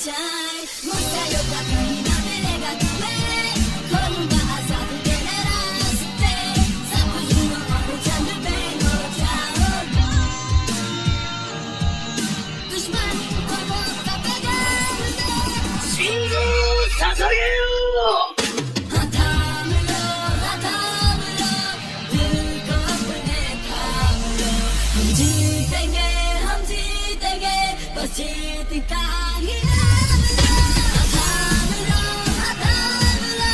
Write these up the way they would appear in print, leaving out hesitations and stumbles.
जाए मुझसे यो का कहीं ना मिलेगा तुम्हें खोलूंगा आजाद तेरे रास्ते सब जुआ और चंद पे हो जाओ दुश्मन को मौका पैगाम दो सिंधु सासोगेयो हाँ थाम लो दिल को अपने थाम लो हम जीतेंगे बस जीत का ही नाम लो थाम लो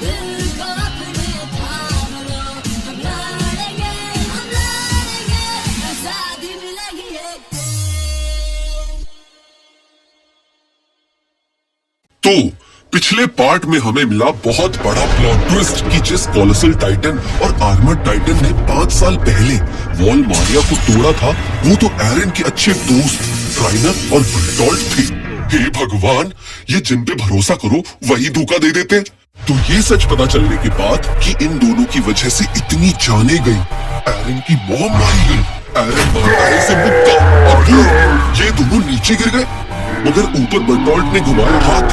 दिल को अपने थाम लो हम लड़ेंगे आजादी मिलेगी एक दिन। तो पिछले पार्ट में हमें मिला बहुत बड़ा प्लॉट ट्विस्ट कि जिस कोलोसल टाइटन और आर्मर्ड टाइटन ने 5 साल पहले वॉल मारिया को तोड़ा था वो तो एरन के अच्छे दोस्त राइनर और बर्टोल्ट थे। हे भगवान, ये जिन पे भरोसा करो वही धोखा दे देते। तो ये सच पता चलने के बाद कि इन दोनों की वजह से इतनी जाने गई, एरन की मॉम मारी गई, एरन मारने से मुक्का और फिर ये दोनों नीचे गिर गए मगर ऊपर बर्टोल्ट ने घुमाया हाथ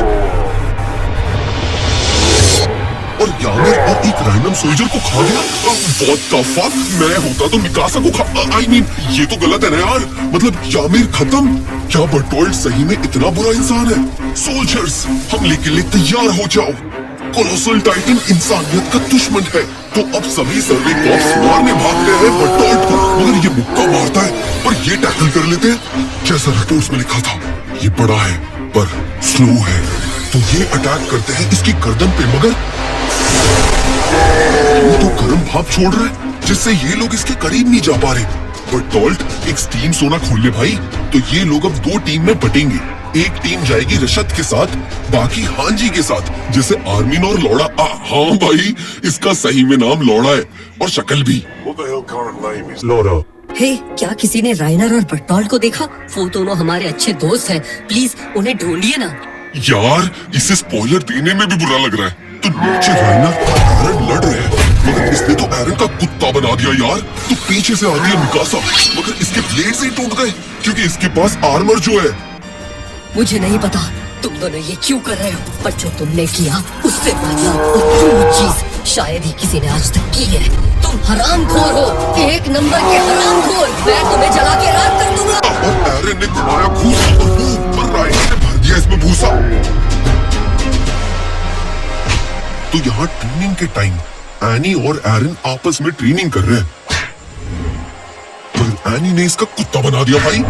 और यामिर और एक रैंडम सोल्जर को खा गया। What the fuck? मैं होता तो मिकासा को I mean, ये तो गलत है ना यार। मतलब यामिर खत्म। क्या बर्टोल्ट सही में इतना बुरा इंसान है? सोल्जर्स, हमले के लिए तैयार हो जाओ। कोलोसल टाइटन इंसानियत का दुश्मन है। तो अब सभी सर्वे कॉप्स मारने भागते हैं बर्टोल्ट को मगर ये मुक्का मारता है और ये टैकल कर लेते हैं। जैसा रिपोर्ट्स में लिखा था, ये बड़ा है पर स्लो है तो ये अटैक करते हैं इसकी गर्दन पे मगर वो तो गर्म भाप छोड़ रहा है जिससे ये लोग इसके करीब नहीं जा पा रहे। बर्टोल्ट एक स्टीम सोना खोल ले भाई। तो ये लोग अब 2 टीम में बटेंगे। एक टीम जाएगी रशद के साथ, बाकी हांजी के साथ, जैसे आर्मिन और लौड़ा। हाँ भाई, इसका सही में नाम लौड़ा है और शक्ल भी। हे, क्या किसी ने राइनर और बर्टोल्ट को देखा? वो दोनों हमारे अच्छे दोस्त हैं। प्लीज उन्हें ढूंढिए ना। यार, इसे स्पॉइलर देने में भी बुरा लग रहा है। तो नीचे राइनर और एरन लड़ रहे हैं मगर इसने तो एरन का कुत्ता बना दिया यार। तो पीछे से आ रही है मिकासा मगर इसके ब्लेड्स ही टूट गए क्योंकि इसके पास आर्मर जो है। मुझे नहीं पता तुम दोनों ये क्यों कर रहे हो पर जो तुमने किया उससे बढ़िया और जो चीज शायद ही किसी ने आज तक की है। तुम हरामखोर हो, 1 नंबर के हरामखोर। मैं तुम्हें जला के राख कर दूंगा। और एरन ने तुम्हारा भूसा और मुंह पर राइनर ने भर दिया इसमें भूसा। तो यहाँ ट्रेनिंग के टाइम एनी और एरन आपस में ट्रेनिंग कर रहे हैं पर एनी ने इसका कुत्ता बना दिया भाई।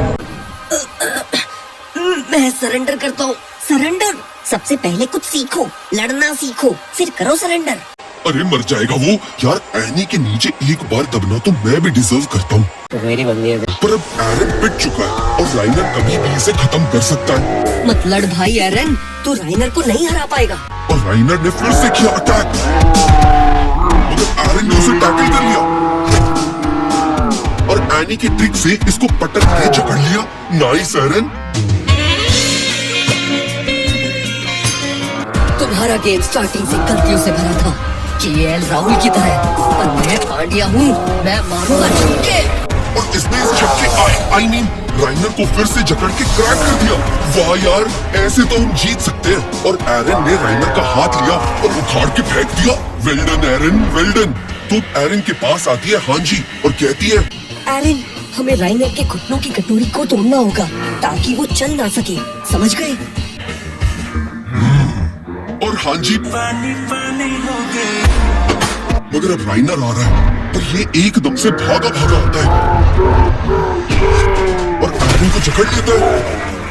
मैं सरेंडर करता हूँ। सरेंडर? सबसे पहले कुछ सीखो, लड़ना सीखो, फिर करो सरेंडर। अरे मर जाएगा वो यार। एनी के नीचे एक बार दबना तो मैं भी डिजर्व करता हूँ पर अब एरन पिट चुका है और राइनर कभी भी इसे खत्म कर सकता है। मत लड़ भाई एरन, तू राइनर को नहीं हरा पाएगा। और राइनर ने फिर से किया अटैक मगर एरन ने उसे टैकल कर लिया और एनी की ट्रिक से इसको पटक के जकड़ लिया। नाइस एरन। तुम्हारा गेम स्टार्टिंग से गलतियों से भरा था, केएल राहुल की तरह। पर मैं पांड्या हूँ, मैं मारूंगा छक्के। और इसने इस छक्के आई मीन राइनर को फिर से जकड़ के क्रैक कर दिया। वाह यार, ऐसे तो हम जीत सकते हैं। और एरन ने राइनर का हाथ लिया और उखाड़ के फेंक दिया। वेल डन एरन, वेल डन। तो एरन के पास आती है हांजी और कहती है, एरन, हमें राइनर के घुटनों की कटोरी को तोड़ना होगा ताकि वो चल ना सके, समझ गए? और हांजी मगर अब राइनर आ रहा है पर ये एकदम से भागा भागा आता है और एरन को जकड़ लेता है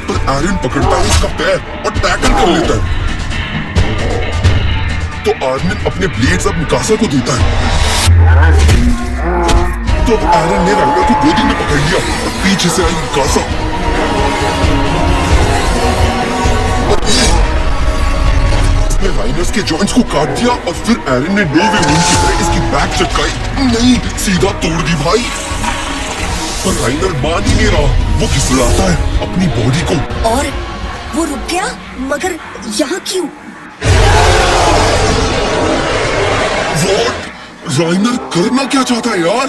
पर एरन पकड़ता है इसका पैर और टैकल कर लेता है। तो आर्मिन अपने ब्लेड्स अब मिकासा को देता है। तो अब एरन ने राइनर को गोदी में पकड़ लिया और पीछे से आई मिकासा। उसने राइनर्स के जॉइंट्स को काट दिया और फिर एरन ने नो वे मून की तरह इसकी बैक चटकाई। नहीं, सीधा तोड़ दी भाई। पर राइनर मान ही नहीं रहा, वो खिसलाता है अपनी बॉडी को। और वो रुक गया, मगर यहाँ क्यों? What? राइनर करना क्या चाहता है यार?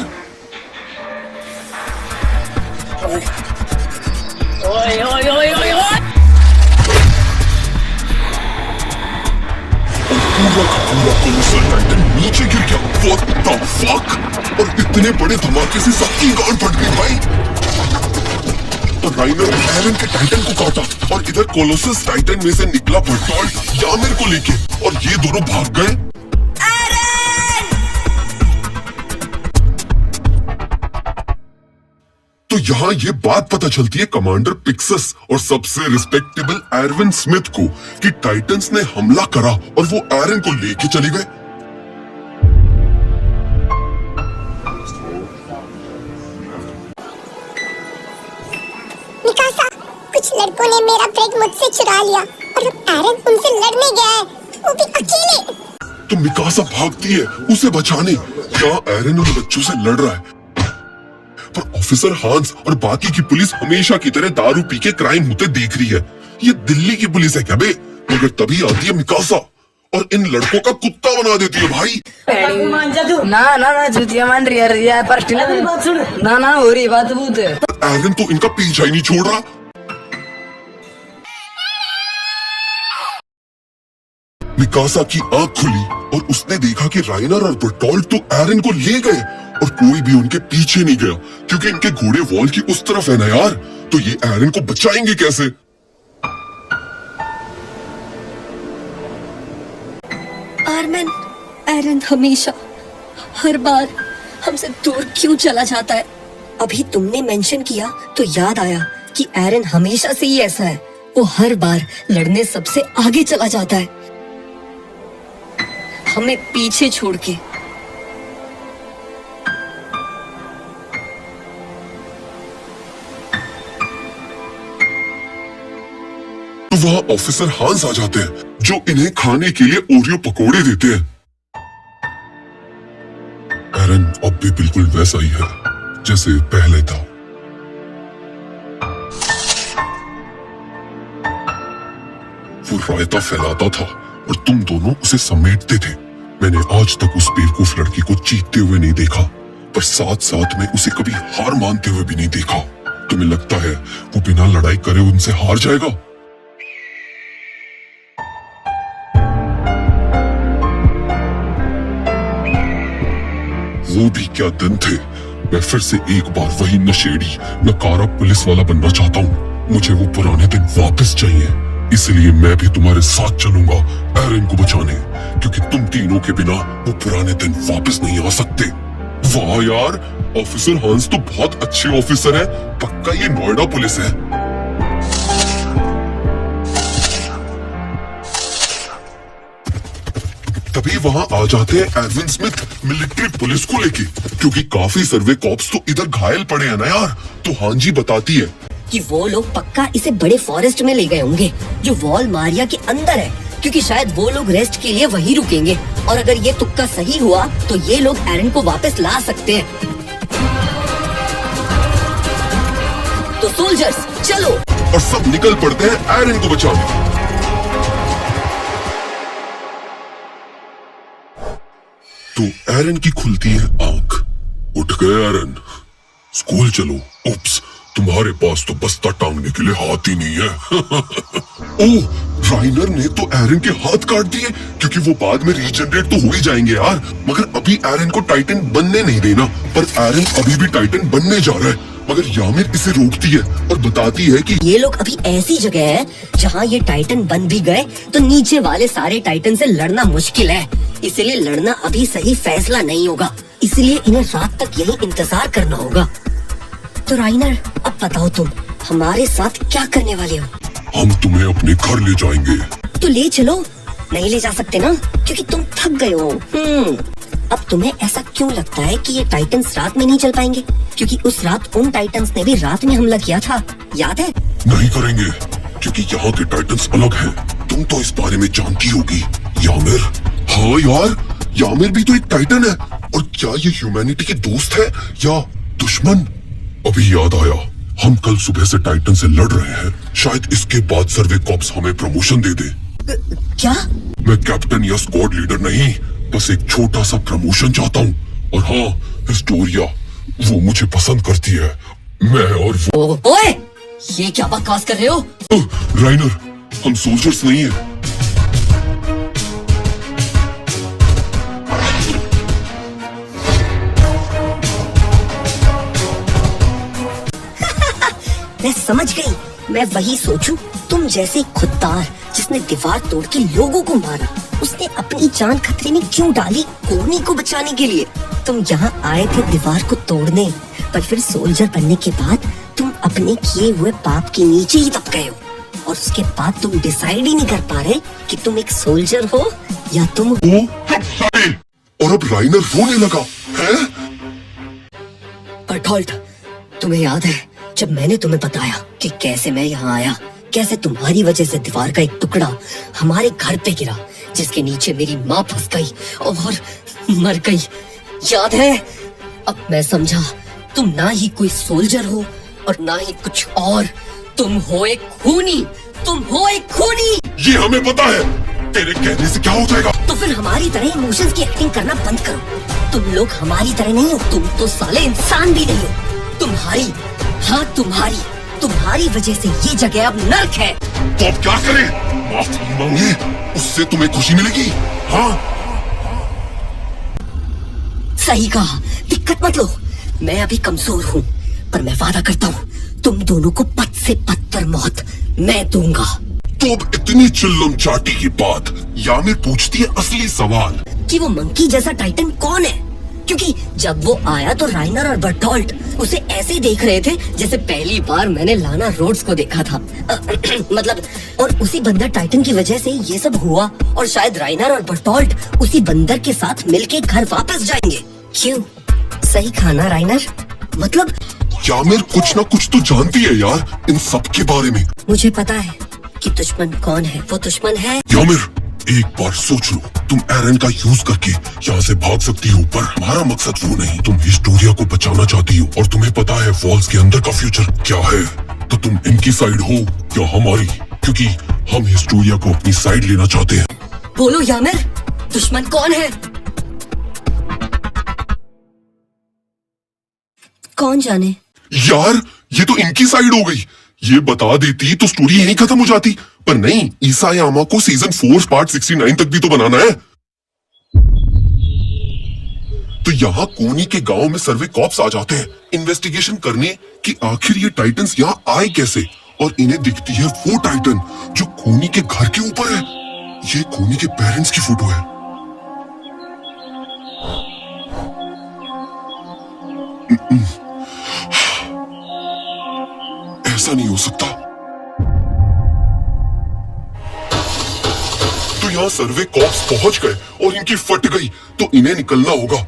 ओए ओए ओए ओए ओए! पूरा का पूरा कोलोसल टाइटन नीचे गिर गया। What the fuck? और इतने बड़े धमाके से सबकी गांड फट गई भाई। तो राइनर ने एरन के टाइटन को काटा और इधर कोलोसस टाइटन में से निकला बर्टोल्ट यामिर को लेके, और ये दोनों भाग गए। तो यहाँ ये बात पता चलती है कमांडर पिक्सस और सबसे रिस्पेक्टेबल एरविन स्मिथ को कि टाइटंस ने हमला करा और वो एरन को लेके चले गए। मिकासा, कुछ लड़कों ने मेरा बैग मुझसे चुरा लिया और अब एरन उनसे लड़ने गया है, वो भी अकेले। तो मिकासा भागती है उसे बचाने। यहाँ एरन उन बच्चों से लड़ रहा है, पर ऑफिसर हांस और बाकी की पुलिस हमेशा की तरह दारू पी के क्राइम होते देख रही है। ये दिल्ली की पुलिस है क्या बे? मगर तभी आती है मिकासा और इन लड़कों का कुत्ता बना देती है भाई। ना जूतिया मान रही है यार, पर ना हो रही बात बहुत है। एरन तो इनका पीछा ही नहीं छोड़ रहा। मिकासा की आंख खुली और उसने देखा कि राइनर और बर्टोल्ट तो एरन को ले गए और कोई भी उनके पीछे नहीं गया, क्योंकि इनके घोड़े वॉल की उस तरफ है ना यार। तो ये एरन को बचाएंगे कैसे? आर्मन, एरन हमेशा हर बार हमसे दूर क्यों चला जाता है? अभी तुमने मेंशन किया तो याद आया कि एरन हमेशा से ही ऐसा है। वो हर बार लड़ने सबसे आगे चला जाता है, हमें पीछे छोड़ के। तो वहाँ ऑफिसर हांस आ जाते हैं जो इन्हें खाने के लिए ओरियो पकोड़े देते हैं। एरन अब भी बिल्कुल वैसा ही है जैसे पहले था। वो रायता फैलाता था और तुम दोनों उसे समेटते थे। मैंने आज तक उस बेवकूफ लड़की को जीतते हुए नहीं देखा, पर साथ साथ में उसे कभी हार मानते हुए भी नहीं देखा। तुम्हें लगता है वो बिना लड़ाई करे उनसे हार जाएगा? वो भी क्या दिन थे। मैं फिर से एक बार वही नशेड़ी नकारा पुलिस वाला बनना चाहता हूँ। मुझे वो पुराने दिन वापस चाहिए, इसलिए मैं भी तुम्हारे साथ चलूंगा एरन को बचाने, क्योंकि तुम तीनों के बिना वो पुराने दिन वापस नहीं आ सकते। वाह यार, ऑफिसर हांस तो बहुत अच्छे ऑफिसर है। पक्का ये नोएडा पुलिस है। तभी वहाँ आ जाते हैं एरविन स्मिथ मिलिट्री पुलिस को लेके, क्योंकि काफी सर्वे कॉप्स तो इधर घायल पड़े हैं ना यार। तो हांजी बताती है कि वो लोग पक्का इसे बड़े फॉरेस्ट में ले गए होंगे जो वॉल मारिया के अंदर है, क्योंकि शायद वो लोग रेस्ट के लिए वहीं रुकेंगे। और अगर ये तुक्का सही हुआ तो ये लोग एरन को वापस ला सकते हैं। तो सोल्जर्स चलो। और सब निकल पड़ते हैं एरन को बचाने। तो एरन की खुलती है आंख। उठ गए एरन, स्कूल चलो। उप्स, तुम्हारे पास तो बस्ता टांगने के लिए हाथ ही नहीं है। ओह, राइनर ने तो एरन के हाथ काट दिए, क्योंकि वो बाद में रीजनरेट तो हो ही जाएंगे यार। मगर अभी एरन को टाइटन बनने नहीं देना। पर एरन अभी भी टाइटन बनने जा रहा है, मगर यामिर इसे रोकती है और बताती है कि ये लोग अभी ऐसी जगह है जहाँ ये टाइटन बन भी गए तो नीचे वाले सारे टाइटन से लड़ना मुश्किल है, इसलिए लड़ना अभी सही फैसला नहीं होगा। इसलिए इन्हें रात तक यही इंतजार करना होगा। तो राइनर, अब बताओ तुम हमारे साथ क्या करने वाले हो? हम तुम्हें अपने घर ले जाएंगे। तो ले चलो। नहीं ले जा सकते ना, क्योंकि तुम थक गए हो। अब तुम्हें ऐसा क्यों लगता है कि ये टाइटन्स रात में नहीं चल पाएंगे? क्योंकि उस रात उन टाइटन्स ने भी रात में हमला किया था, याद है? नहीं करेंगे, क्योंकि यहाँ के टाइटन्स अलग हैं। तुम तो इस बारे में जानती होगी यामिर। हाँ यार, यामिर भी तो एक टाइटन है। और क्या ये ह्यूमैनिटी के दोस्त है या दुश्मन? अभी याद आया, हम कल सुबह से टाइटन से लड़ रहे हैं। शायद इसके बाद सर्वे कॉप्स हमें प्रमोशन दे दे। क्या? मैं कैप्टन या स्क्वाड लीडर नहीं, बस एक छोटा सा प्रमोशन चाहता हूँ। और हाँ, हिस्टोरिया वो मुझे पसंद करती है। मैं और वो। ओए, ये क्या बकवास कर रहे हो? राइनर, हम सोल्जर्स नहीं हैं। मैं समझ गई। मैं वही सोचूं, तुम जैसे खुददार जिसने दीवार तोड़ के लोगों को मारा, उसने अपनी जान खतरे में क्यों डाली कोनी को बचाने के लिए? तुम यहाँ आए थे दीवार को तोड़ने, पर फिर सोल्जर बनने के बाद तुम अपने किए हुए पाप के नीचे ही दब गए हो, और उसके बाद तुम डिसाइड ही नहीं कर पा रहे कि तुम एक सोल्जर हो या तुम वो कब सारे और अब राइनर रोने लगा है? बर्टोल्ट, तुम्हें याद है जब मैंने तुम्हें बताया कि कैसे मैं यहाँ आया, कैसे तुम्हारी वजह से दीवार का एक टुकड़ा हमारे घर पे गिरा, जिसके नीचे मेरी माँ फंस गई और मर गई, याद है? अब मैं समझा तुम ना ही कोई सोल्जर हो और ना ही कुछ और, तुम हो एक खूनी, तुम हो एक खूनी। ये हमें पता है, तेरे कहने से क्या हो जाएगा? तो फिर हमारी तरह इमोशंस की एक्टिंग करना बंद करो। तुम लोग हमारी तरह नहीं हो, तुम तो साले इंसान भी नहीं हो। तुम्हारी, हाँ तुम्हारी वजह से ये जगह अब नर्क है। तो अब क्या करें? माफी मांगे, उससे तुम्हें खुशी मिलेगी। हाँ सही कहा, दिक्कत मत लो। मैं अभी कमजोर हूँ, पर मैं वादा करता हूँ तुम दोनों को पद से पत्थर मौत मैं दूंगा। तो अब इतनी चिल्लम चाटी के बाद यामिर पूछती है असली सवाल कि वो मंकी जैसा टाइटन कौन है? क्योंकि जब वो आया तो राइनर और बर्टोल्ट उसे ऐसे देख रहे थे जैसे पहली बार मैंने लाना रोड्स को देखा था। मतलब, और उसी बंदर टाइटन की वजह से ये सब हुआ, और शायद राइनर और बर्टोल्ट उसी बंदर के साथ मिलके घर वापस जाएंगे। क्यों? सही खाना राइनर? मतलब यामिर कुछ ना कुछ तो जानती है यार इन सब के बारे में। मुझे पता है कि दुश्मन कौन है। वो दुश्मन है यामिर, एक बार सोच लो, तुम एरन का यूज करके यहाँ से भाग सकती हो, पर हमारा मकसद वो नहीं। तुम हिस्टोरिया को बचाना चाहती हो, और तुम्हें पता है वॉल्स के अंदर का फ्यूचर क्या है। तो तुम इनकी साइड हो या हमारी? क्योंकि हम हिस्टोरिया को अपनी साइड लेना चाहते हैं। बोलो यामिर, दुश्मन कौन है? कौन जाने। यार ये तो इनकी साइड हो गई। ये बता देती तो स्टोरी यहीं खत्म हो जाती, पर नहीं, ईसायामा को सीजन 4 पार्ट 69 तक भी तो बनाना है। तो यहाँ कोनी के गांव में सर्वे कॉप्स आ जाते हैं इन्वेस्टिगेशन करने कि आखिर ये टाइटन्स यहाँ आए कैसे, और इन्हें दिखती है वो टाइटन जो कोनी के घर के ऊपर है। ये कोनी के पेरेंट्स की फोटो है। ऐसा नहीं हो सकता। तो यहाँ सर्वे कॉप्स पहुंच गए और इनकी फट गई, तो इन्हें निकलना होगा।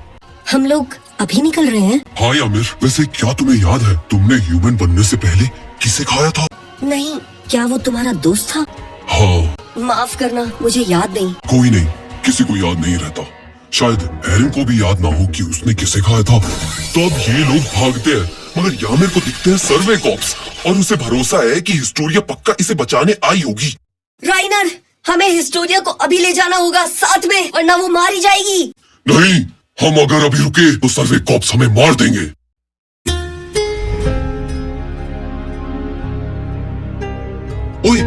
हम लोग अभी निकल रहे हैं? हाँ यामिर, वैसे क्या तुम्हें याद है तुमने ह्यूमन बनने से पहले किसे खाया था? नहीं, क्या वो तुम्हारा दोस्त था? हाँ। माफ करना, मुझे याद नहीं। कोई नहीं, किसी को याद नहीं रहता। शायद एरन को भी याद ना हो कि उसने किसे खाया था। तो अब ये लोग भागते हैं, मगर यामिर को दिखते हैं सर्वे कॉप्स, और उसे भरोसा है कि हिस्टोरिया पक्का इसे बचाने आई होगी। राइनर, हमें हिस्टोरिया को अभी ले जाना होगा साथ में, वरना वो मारी जाएगी। नहीं, हम अगर अभी रुके तो सर्वे कॉप्स हमें मार देंगे। ओए,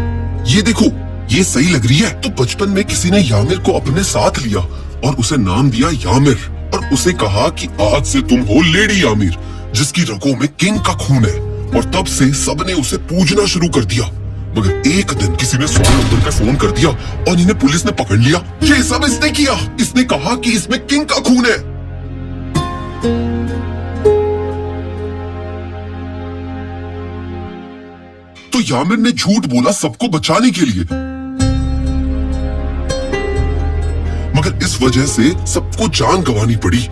ये देखो, ये सही लग रही है। तो बचपन में किसी ने यामिर को अपने साथ लिया और उसे नाम दिया यामिर, और उसे कहा कि आज से तुम हो लेडी यामिर, जिसकी रगों में किंग का खून है। और तब से सबने उसे पूजना शुरू कर दिया। मगर एक दिन किसी ने 100 नंबर पे फोन कर दिया और इन्हें पुलिस ने पकड़ लिया। ये सब इसने किया। इसने कहा कि इसमें किंग का खून है। तो यामिर ने झूठ बोला सबको बचाने के लिए, मगर इस वजह से सबको जान गंवानी पड़ी।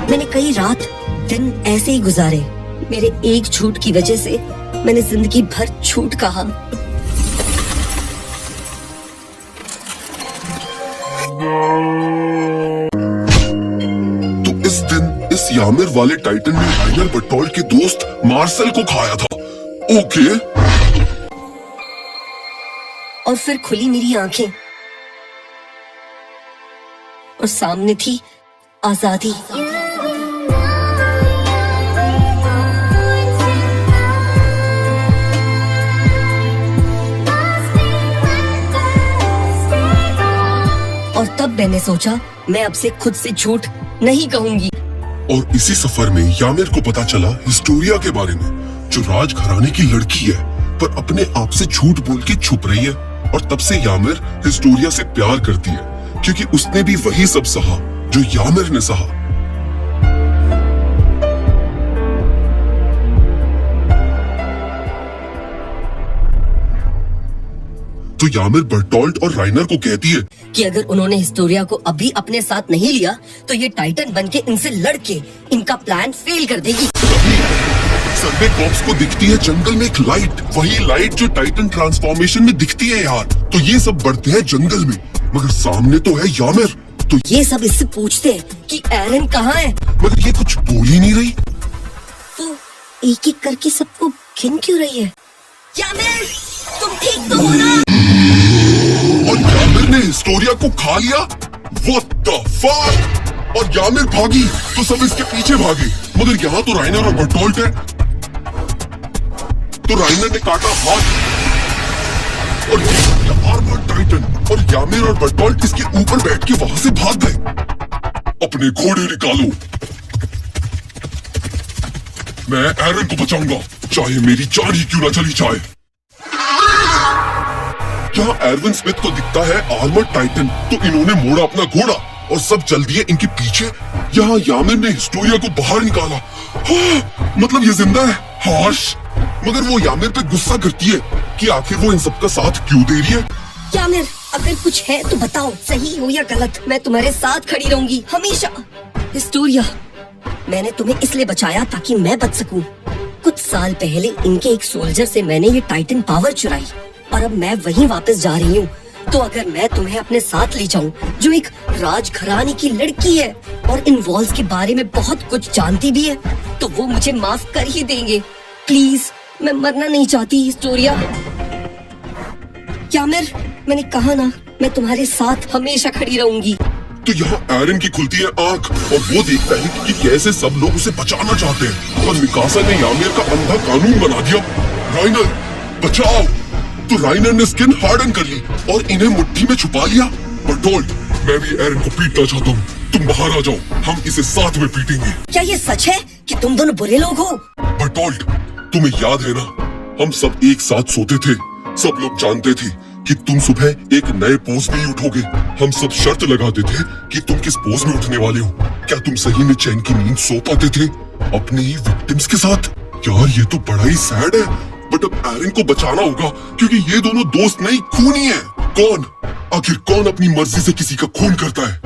मैंने कई रात दिन ऐसे ही गुजारे। मेरे एक झूठ की वजह से मैंने जिंदगी भर झूठ कहा। तो इस दिन इस यामिर वाले टाइटन ने राइनर बर्टोल्ट के दोस्त मार्सेल को खाया था। ओके। और फिर खुली मेरी आंखें और सामने थी आजादी। और और तब मैंने सोचा मैं अब से खुद से झूठ नहीं कहूंगी। और इसी सफर में यामिर को पता चला हिस्टोरिया के बारे में, जो राज घराने की लड़की है पर अपने आप से झूठ बोल के छुप रही है। और तब से यामिर हिस्टोरिया से प्यार करती है, क्योंकि उसने भी वही सब सहा जो यामिर ने सहा। तो यामिर बर्टोल्ट और राइनर को कहती है कि अगर उन्होंने हिस्टोरिया को अभी अपने साथ नहीं लिया तो ये टाइटन बनके इनसे लड़के इनका प्लान फेल कर देगी। सर्वे कॉप्स को दिखती है जंगल में एक लाइट, वही लाइट जो टाइटन ट्रांसफॉर्मेशन में दिखती है यार। तो ये सब बढ़ते हैं जंगल में, मगर सामने तो है यामिर। तो ये सब इससे पूछते हैं कि एरन कहाँ है, मगर ये कुछ बोल ही नहीं रही। तो एक एक करके सबको गिन क्यों रही है? यामिर, तुम ठीक तो हो ना? और यामिर ने हिस्टोरिया को खा लिया। What the fuck? और यामिर भागी तो सब इसके पीछे भागे, मगर यहाँ तो राइनर और बर्टोल्ट है। तो राइनर ने काटा हाथ और ये आर्मर्ड टाइटन, और यामिर और बर्टोल्ट इसके ऊपर बैठ के वहां से भाग गए। अपने घोड़े निकालो, मैं एरन को बचाऊंगा, चाहे मेरी जान ही क्यों ना चली जाए। जहाँ एरविन स्मिथ को दिखता है आर्मर्ड टाइटन, तो इन्होंने मोड़ा अपना घोड़ा और सब चल दिए इनके पीछे। यहाँ यामिर ने हिस्टोरिया को बाहर निकाला। हाँ, मतलब ये जिंदा है। हाश, मगर वो यामिर पे गुस्सा करती है कि आखिर वो इन सबका साथ क्यों दे रही है। यामिर, अगर कुछ है तो बताओ, सही हो या गलत, मैं तुम्हारे साथ खड़ी रहूंगी हमेशा। हिस्टोरिया, मैंने तुम्हें इसलिए बचाया ताकि मैं बच सकूं। कुछ साल पहले इनके एक सोल्जर से मैंने ये टाइटन पावर चुराई और अब मैं वहीं वापस जा रही हूँ। तो अगर मैं तुम्हें अपने साथ ले जाऊं, जो एक राजघराने की लड़की है और इन वॉल्स के बारे में बहुत कुछ जानती भी है, तो वो मुझे माफ कर ही देंगे। प्लीज, मैं मरना नहीं चाहती हिस्टोरिया। यामिर, मैंने कहा ना, मैं तुम्हारे साथ हमेशा खड़ी रहूंगी। तो यहाँ एरन की खुलती है आंख और वो देखता है कि कैसे सब लोग उसे बचाना चाहते हैं, और मिकासा ने यामिर का अंधा कानून बना दिया। राइनर, बचाओ। तो राइनर ने स्किन हार्डन कर ली और इन्हें मुट्ठी में छुपा लिया। बर्टोल्ट, मैं भी एरन को पीटना चाहता हूँ, तुम बाहर आ जाओ, हम इसे साथ में पीटेंगे। क्या ये सच है कि तुम दोनों बुरे लोग हो? बर्टोल्ट, तुम्हें याद है ना, हम सब एक साथ सोते थे। सब लोग जानते थे कि तुम सुबह एक नए पोज में ही उठोगे। हम सब शर्त लगाते थे कि तुम किस पोज में उठने वाले हो। क्या तुम सही में चैन की नींद सो पाते थे अपने ही विक्टिम्स के साथ? यार, ये तो बड़ा ही सैड है, बट अब एरन को बचाना होगा, क्योंकि ये दोनों दोस्त नहीं, खूनी है। कौन, आखिर कौन अपनी मर्जी से किसी का खून करता है?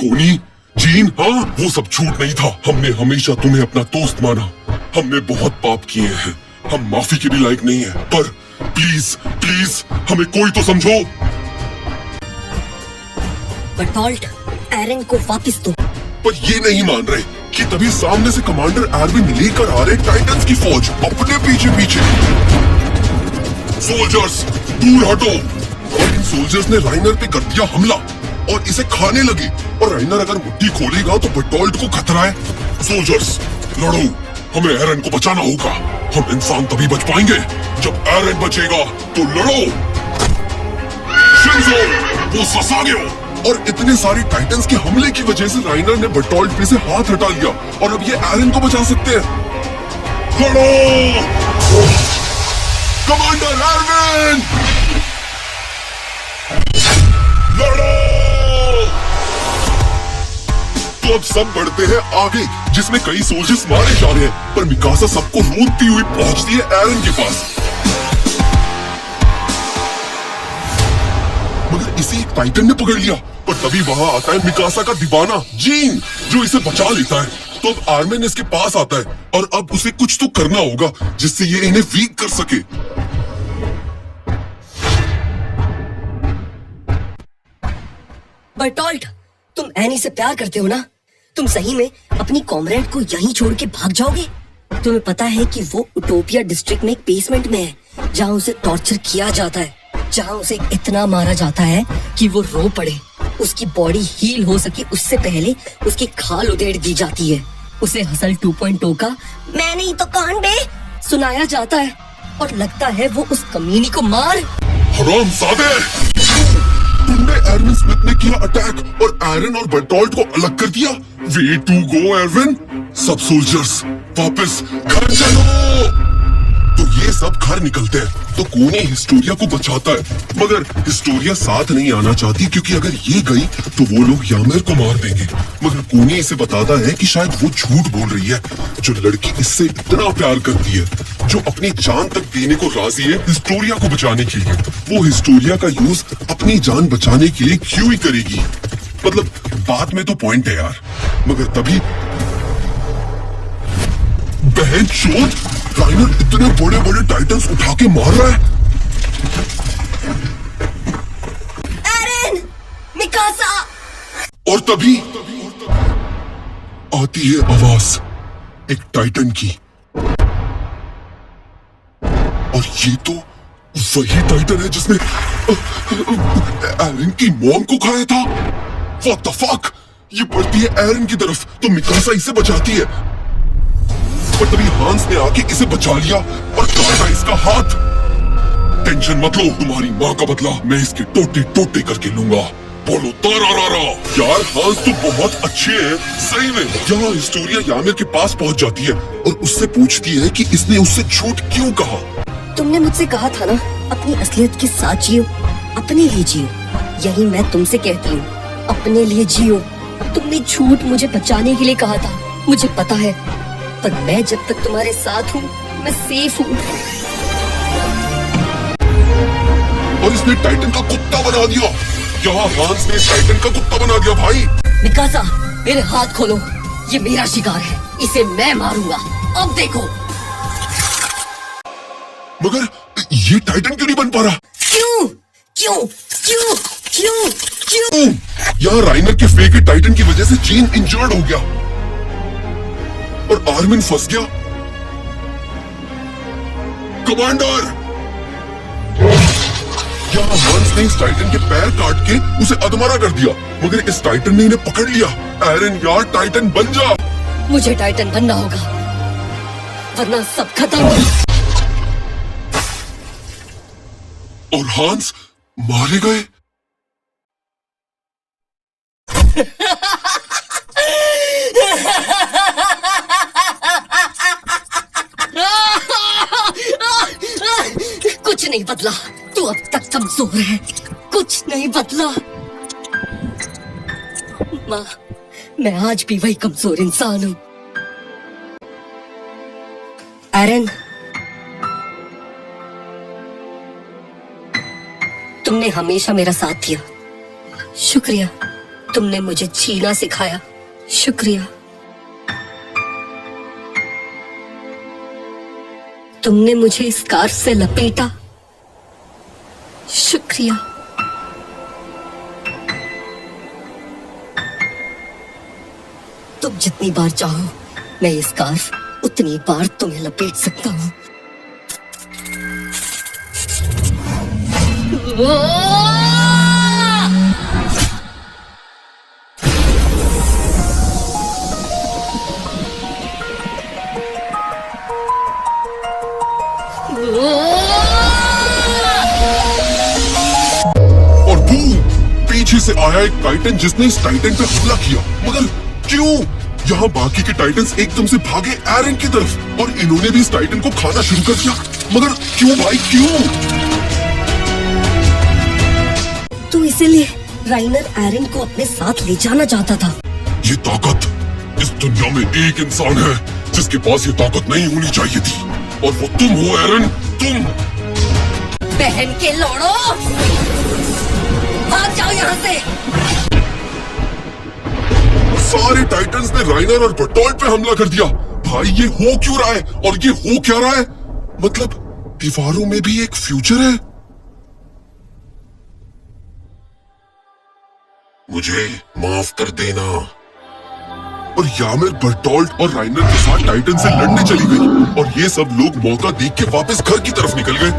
कोनी, जीन, हाँ, वो सब झूठ नहीं था। हमने हमेशा तुम्हें अपना दोस्त माना। हमने बहुत पाप किए हैं, हम माफी के भी लायक नहीं है, पर प्लीज प्लीज हमें कोई तो समझो। बर्टोल्ट, एरन को वापस दो। पर ये नहीं मान रहे कि तभी सामने से कमांडर एरविन लेकर आ रहे टाइटन्स की फौज अपने पीछे पीछे। सोल्जर्स, दूर हटो। और इन सोल्जर्स ने राइनर पे कर दिया हमला और इसे खाने लगे। और राइनर अगर मुट्ठी खोलेगा तो बर्टोल्ट को खतरा है। सोल्जर्स, लड़ो, हमें एरन को बचाना होगा। हम इंसान तभी बच पाएंगे जब एरन बचेगा। तो लड़ो। शिंजो, वो ससागियो। और इतने सारे टाइटन्स के हमले की वजह से राइनर ने बर्टोल्ट पे से हाथ हटा लिया और अब ये एरन को बचा सकते हैं। लड़ो, कमांडर एरविन, लड़ो। तो अब सब बढ़ते हैं आगे, जिसमें कई सोल्जर्स मारे जा रहे हैं, पर मिकासा सबको रोकती हुई पहुंचती है एरन के पास। मगर इसे एक टाइटन ने पकड़ लिया। पर तभी वहां आता है मिकासा का दीवाना जीन, जो इसे बचा लेता है। तो अब आर्मिन इसके पास आता है और अब उसे कुछ तो करना होगा जिससे ये इन्हें वीक कर सके। बर्टोल्ट, तुम एनी से प्यार करते हो ना? तुम सही में अपनी कॉमरेड को यहीं छोड़ के भाग जाओगे? तुम्हें पता है कि वो उटोपिया डिस्ट्रिक्ट में एक बेसमेंट में है, जहाँ उसे टॉर्चर किया जाता है, जहाँ उसे इतना मारा जाता है कि वो रो पड़े। उसकी बॉडी हील हो सके उससे पहले उसकी खाल उधेड़ दी जाती है। उसे हसल 2.0 का मैं नहीं तो कौन बे सुनाया जाता है और लगता है वो उस कमीनी को मार। हरामजादे, तुमने एरविन स्मिथ ने किया अटैक और एरन और बर्टोल्ट को अलग कर दिया। Way to go Erwin. सब सोल्जर्स वापस घर चलो। तो ये सब घर निकलते हैं तो कोनी हिस्टोरिया को बचाता है, मगर हिस्टोरिया साथ नहीं आना चाहती क्योंकि अगर ये गई तो वो लोग यामिर को मार देंगे। मगर कोनी इसे बताता है कि शायद वो झूठ बोल रही है। जो लड़की इससे इतना प्यार करती है, जो अपनी जान तक देने को राजी है हिस्टोरिया को बचाने के लिए, वो हिस्टोरिया का यूज अपनी जान बचाने के लिए क्यों ही करेगी। मतलब बात में तो पॉइंट है यार, मगर तभी बहन चोद राइनर इतने बड़े बड़े टाइटन्स उठा के मार रहा है। एरन, मिकासा। और तभी आती है आवाज एक टाइटन की, और ये तो वही टाइटन है जिसने एरन की मॉम को खाया था। What the fuck? ये बढ़ती है एरन की तरफ तो मिकासा इसे बचाती है, पर तभी हांस ने आके इसे बचा लिया और काटा इसका हाथ। टेंशन मत लो, तुम्हारी माँ का बदला मैं इसके टोटे टोटे करके लूंगा। बोलो तारारारा। यार हांस तो बहुत अच्छे हैं सही में। यहाँ हिस्टोरिया यामिर के पास पहुँच जाती है और उससे पूछती है कि इसने उससे झूठ क्यों कहा। तुमने मुझसे कहा था ना, अपनी असलियत के साथ जियो, अपने लिए जियो। यही मैं तुमसे कहती हूँ, अपने लिए जियो। तुमने झूठ मुझे बचाने के लिए कहा था, मुझे पता है, पर मैं जब तक तुम्हारे साथ हूँ मैं सेफ हूँ। और इसने टाइटन का कुत्ता बना दिया। यहाँ हांस ने टाइटन का कुत्ता बना दिया भाई। मिकासा, मेरे हाथ खोलो, ये मेरा शिकार है, इसे मैं मारूंगा। अब देखो। मगर ये टाइटन क्यों नहीं बन पा रहा? क्यों क्यों क्यों क्यों क्यों? यहाँ राइनर के फेक टाइटन की वजह से चीन इंजर्ड हो गया और आर्मिन फंस गया। कमांडर, यहाँ हांस ने इस टाइटन के पैर काट के उसे अधमरा कर दिया, मगर इस टाइटन ने इन्हें पकड़ लिया। एरन यार टाइटन बन जा। मुझे टाइटन बनना होगा, वरना सब खत्म। और हांस मारे गए। कुछ नहीं बदला, तू अब तक कमजोर है, कुछ नहीं बदला। माँ, मैं आज भी वही कमजोर इंसान हूँ। एरन, तुमने हमेशा मेरा साथ दिया, शुक्रिया। तुमने मुझे जीना सिखाया, शुक्रिया। तुमने मुझे स्कार्फ से लपेटा, शुक्रिया। तुम जितनी बार चाहो मैं ये स्कार्फ उतनी बार तुम्हें लपेट सकता हूँ। और बूम, पीछे से आया एक टाइटन जिसने इस टाइटन पे हमला किया। मगर क्यों? यहाँ बाकी के टाइटन्स एकदम से भागे एरन की तरफ और इन्होंने भी इस टाइटन को खाना शुरू कर दिया। मगर क्यों भाई क्यों? तू इसीलिए राइनर एरन को अपने साथ ले जाना चाहता था। ये ताकत, इस दुनिया में एक इंसान है जिसके पास ये ताकत नहीं होनी चाहिए थी, और वो तुम हो एरन, तुम। बहन के लौड़ो, भाग जाओ यहाँ से। सारे टाइटन्स ने राइनर और बर्टोल्ट पे हमला कर दिया। भाई ये हो क्यों रहा है और ये हो क्या रहा है? मतलब दीवारों में भी एक फ्यूचर है। मुझे माफ कर देना। और यामिर बर्टोल्ट और राइनर के साथ टाइटन से लड़ने चली गई और ये सब लोग मौका देख के वापस घर की तरफ निकल गए।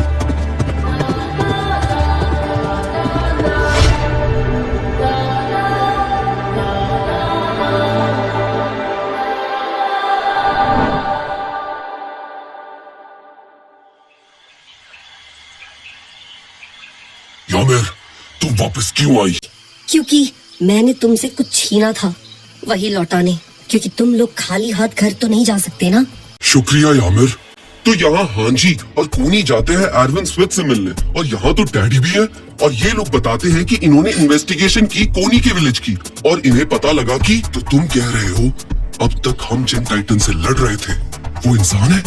यामिर, तुम वापस क्यों आई? क्योंकि मैंने तुमसे कुछ छीना था, वही लौटाने। क्योंकि तुम लोग खाली हाथ घर तो नहीं जा सकते ना। शुक्रिया यामिर। तो यहाँ हांजी और कोनी जाते हैं एरविन स्मिथ से मिलने, और यहाँ तो डैडी भी है, और ये लोग बताते हैं कि इन्होंने इन्वेस्टिगेशन की कोनी के विलेज की, और इन्हें पता लगा कि तो तुम कह रहे हो अब तक हम जिन टाइटन से लड़ रहे थे वो इंसान है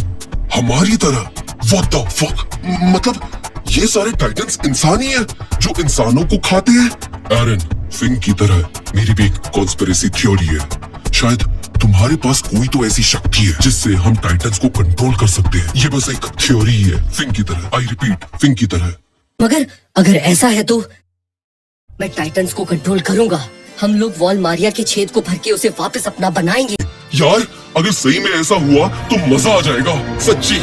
हमारी तरह? What the fuck? मतलब ये सारे टाइटन्स इंसान ही है जो इंसानों को खाते हैं? एरन, फिंग की तरह मेरी भी एक कॉन्स्पिरेसी थ्योरी है। शायद तुम्हारे पास कोई तो ऐसी शक्ति है जिससे हम टाइटन्स को कंट्रोल कर सकते हैं। ये बस एक थ्योरी ही है, फिंग की तरह। आई रिपीट, फिंग की तरह। मगर अगर ऐसा है तो मैं टाइटन्स को कंट्रोल करूंगा। हम लोग वॉल मारिया के छेद को भर के उसे वापस अपना बनाएंगे। यार अगर सही में ऐसा हुआ तो मजा आ जाएगा, सच्ची।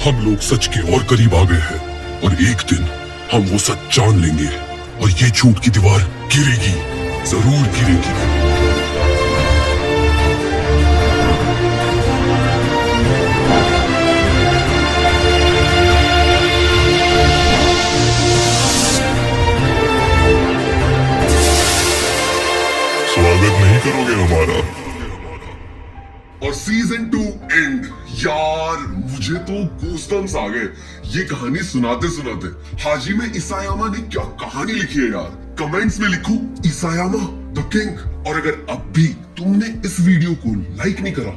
हम लोग सच के और करीब आ गए हैं, और एक दिन हम वो सच जान लेंगे, और ये झूठ की दीवार गिरेगी, जरूर गिरेगी। स्वागत नहीं करोगे हमारा? और सीजन 2 एंड। यार मुझे तो गूज़बम्स आ गए ये कहानी सुनाते सुनाते। हाजिमे इसायामा ने क्या कहानी लिखी है यार। कमेंट्स में लिखो इसायामा द किंग। और अगर अब भी तुमने इस वीडियो को लाइक नहीं करा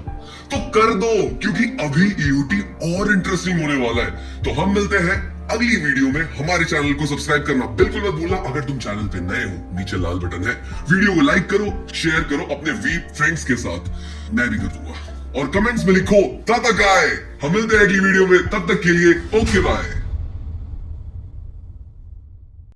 तो कर दो, क्योंकि अभी ईओटी और इंटरेस्टिंग होने वाला है। तो हम मिलते हैं अगली वीडियो में। हमारे चैनल को सब्सक्राइब करना बिल्कुल मत भूलना। अगर तुम चैनल पे नए हो, नीचे लाल बटन है, वीडियो को लाइक करो, शेयर करो अपने वीप फ्रेंड्स के साथ, मैं भी कर दूंगा। और कमेंट्स में लिखो तब तक आए। हम मिलते हैं अगली वीडियो में, तब तक के लिए ओके बाय।